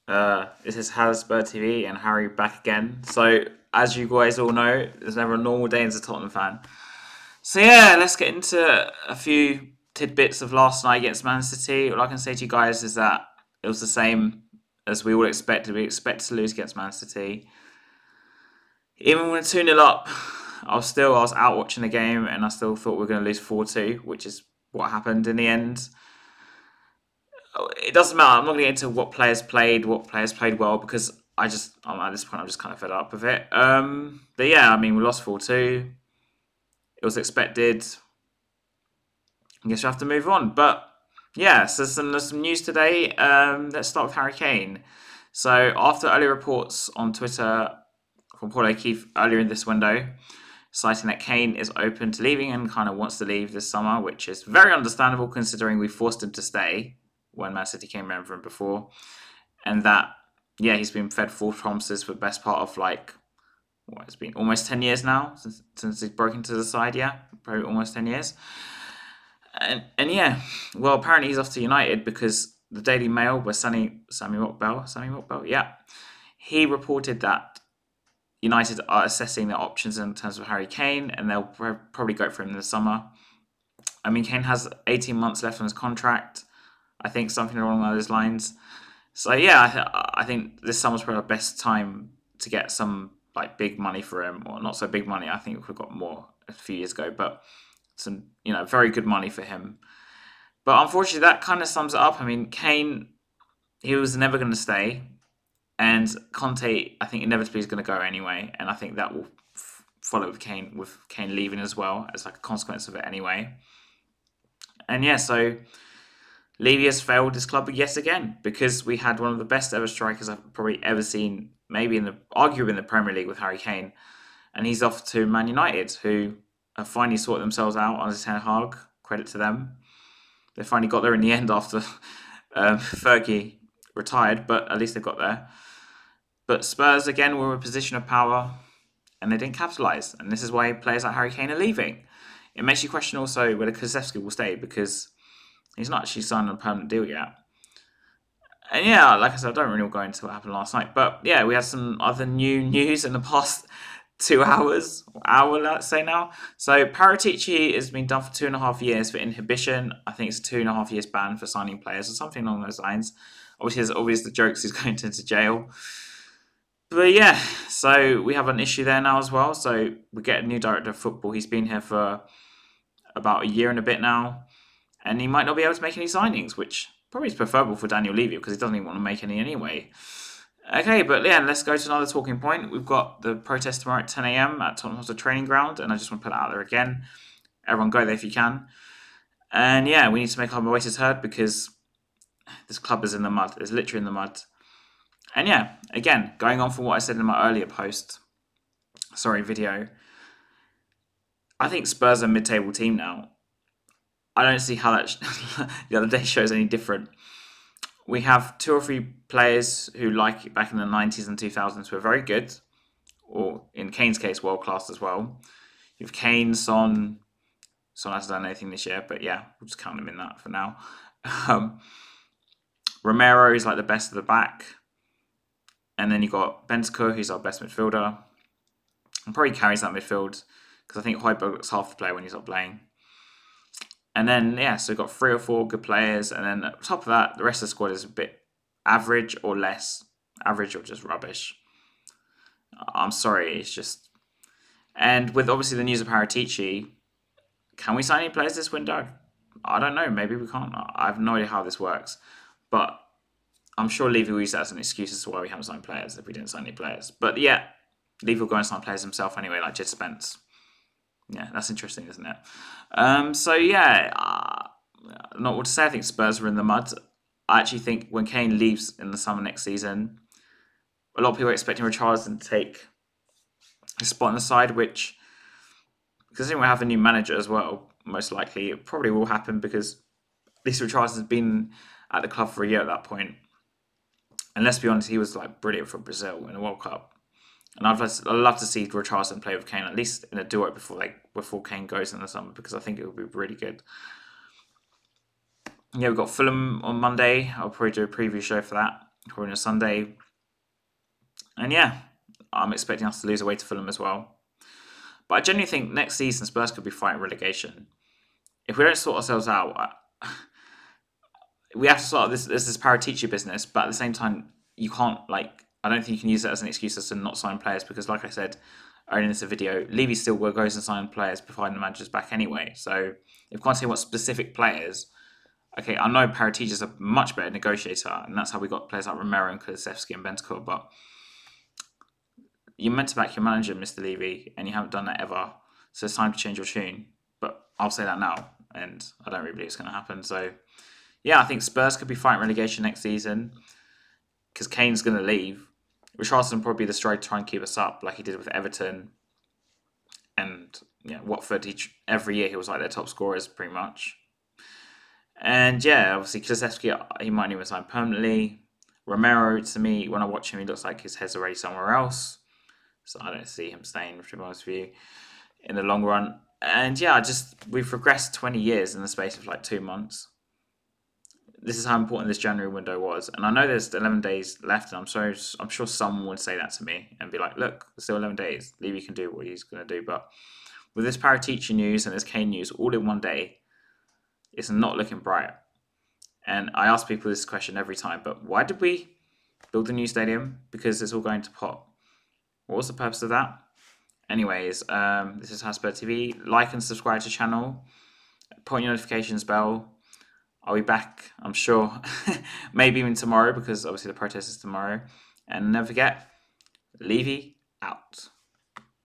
This is Spurs TV and Harry back again. So, as you guys all know, there's never a normal day as a Tottenham fan. So yeah, let's get into a few tidbits of last night against Man City. All I can say to you guys is that it was the same as we all expected. We expected to lose against Man City. Even when we were 2-0 up, I was out watching the game and I still thought we were going to lose 4-2, which is what happened in the end. It doesn't matter. I'm not going to get into what players played well, because at this point, I'm just kind of fed up with it. But yeah, I mean, we lost 4-2. It was expected. I guess we have to move on. But yeah, so there's some news today. Let's start with Harry Kane. So after early reports on Twitter from Paul O'Keefe earlier in this window, citing that Kane is open to leaving and kind of wants to leave this summer, which is very understandable considering we forced him to stay when Man City came around for him before. And that, yeah, he's been fed false promises for the best part of it's been almost 10 years now since he broke into the side, yeah, probably almost 10 years. And yeah, well, apparently he's off to United because the Daily Mail, where Sammy Rockbell, yeah, he reported that United are assessing their options in terms of Harry Kane, and they'll probably go for him in the summer. I mean, Kane has 18 months left on his contract. I think something along those lines. So yeah, I think this summer's probably the best time to get some big money for him, or not so big money. I think we got more a few years ago, but some very good money for him. But unfortunately, that kind of sums it up. I mean, Kane, he was never going to stay, and Conte, I think inevitably is going to go anyway, and I think that will follow with Kane leaving as well as a consequence of it anyway. And yeah, so Levy has failed his club yet again, because we had one of the best ever strikers I've probably ever seen, maybe arguably in the Premier League, with Harry Kane, and he's off to Man United, who have finally sorted themselves out under Ten Hag. Credit to them. They finally got there in the end after Fergie retired, but at least they got there. But Spurs, again, were in a position of power, and they didn't capitalise, and this is why players like Harry Kane are leaving. It makes you question also whether Kulusevski will stay, because he's not actually signed on a permanent deal yet. And yeah, like I said, I don't really go into what happened last night. But yeah, we had some other new news in the past 2 hours. Let's say now. So Paratici has been done for 2.5 years for inhibition. I think it's a 2.5 years ban for signing players or something along those lines. Obviously, there's always the jokes he's going into jail. But yeah, so we have an issue there now as well. So we get a new director of football. He's been here for about a year and a bit now, and he might not be able to make any signings, which probably is preferable for Daniel Levy, because he doesn't even want to make any anyway. Okay, but yeah, let's go to another talking point. We've got the protest tomorrow at 10 a.m. at Tottenham Hotspur training ground, and I just want to put that out there again. Everyone go there if you can. And yeah, we need to make our voices heard, because this club is in the mud. It's literally in the mud. And yeah, again, going on from what I said in my earlier video, I think Spurs are a mid-table team now. I don't see how that the other day shows any different. We have 2 or 3 players who, like back in the 90s and 2000s, were very good, or in Kane's case, world-class as well. You have Kane, Son hasn't done anything this year, but yeah, we'll just count him in that for now. Romero is like the best of the back. And then you've got Bentancur, who's our best midfielder, and probably carries that midfield, because I think Højbjerg looks half the player when he's not playing. And then, yeah, so we've got 3 or 4 good players. And then on top of that, the rest of the squad is a bit average or less. Average or just rubbish. I'm sorry, it's just... And with obviously the news of Paratici, can we sign any players this window? I don't know, maybe we can't. I have no idea how this works. But I'm sure Levy will use that as an excuse as to why we haven't signed players if we didn't sign any players. But yeah, Levy will go and sign players himself anyway, like Jed Spence. Yeah, that's interesting, isn't it? So yeah, not what to say. I think Spurs are in the mud. I actually think when Kane leaves in the summer next season, a lot of people are expecting Richarlison to take his spot on the side, which, because I think we'll have a new manager as well, most likely. It probably will happen, because at least Richarlison's been at the club for a year at that point. And let's be honest, he was brilliant for Brazil in the World Cup. And I'd love to see Richarlison play with Kane, at least in a duo before Kane goes in the summer, because I think it would be really good. Yeah, we've got Fulham on Monday. I'll probably do a preview show for that. according to Sunday. And yeah, I'm expecting us to lose away to Fulham as well. But I genuinely think next season Spurs could be fighting relegation. If we don't sort ourselves out, we have to sort out this Paratici business. But at the same time, you can't I don't think you can use that as an excuse as to not sign players because, like I said earlier in this video, Levy still goes and sign players providing the manager's back anyway. So if we can't say what specific players, okay, I know Paratici is a much better negotiator, and that's how we got players like Romero and Kulusevski and Bentancur. But you're meant to back your manager, Mr. Levy, and you haven't done that ever. So it's time to change your tune. But I'll say that now, and I don't really believe it's going to happen. So yeah, I think Spurs could be fighting relegation next season because Kane's going to leave. Richarlison will probably be the stride to try and keep us up, like he did with Everton and Watford. Every year he was like their top scorers pretty much. And yeah, obviously Kulusevski, he might even sign permanently. Romero, to me, when I watch him, he looks like his head's already somewhere else. So I don't see him staying, to be honest with you, in the long run. And yeah, we've regressed 20 years in the space of like 2 months. This is how important this January window was. And I know there's 11 days left, and I'm sure someone would say that to me and be like, look, there's still 11 days. Levy can do what he's going to do. But with this Paratici news and this Kane news all in one day, it's not looking bright. And I ask people this question every time, but why did we build a new stadium? Because it's all going to pot. What was the purpose of that? Anyways, this is Spurs TV. Like and subscribe to the channel. Put on your notifications bell. I'll be back, I'm sure, maybe even tomorrow because obviously the protest is tomorrow. And never forget, Levy out.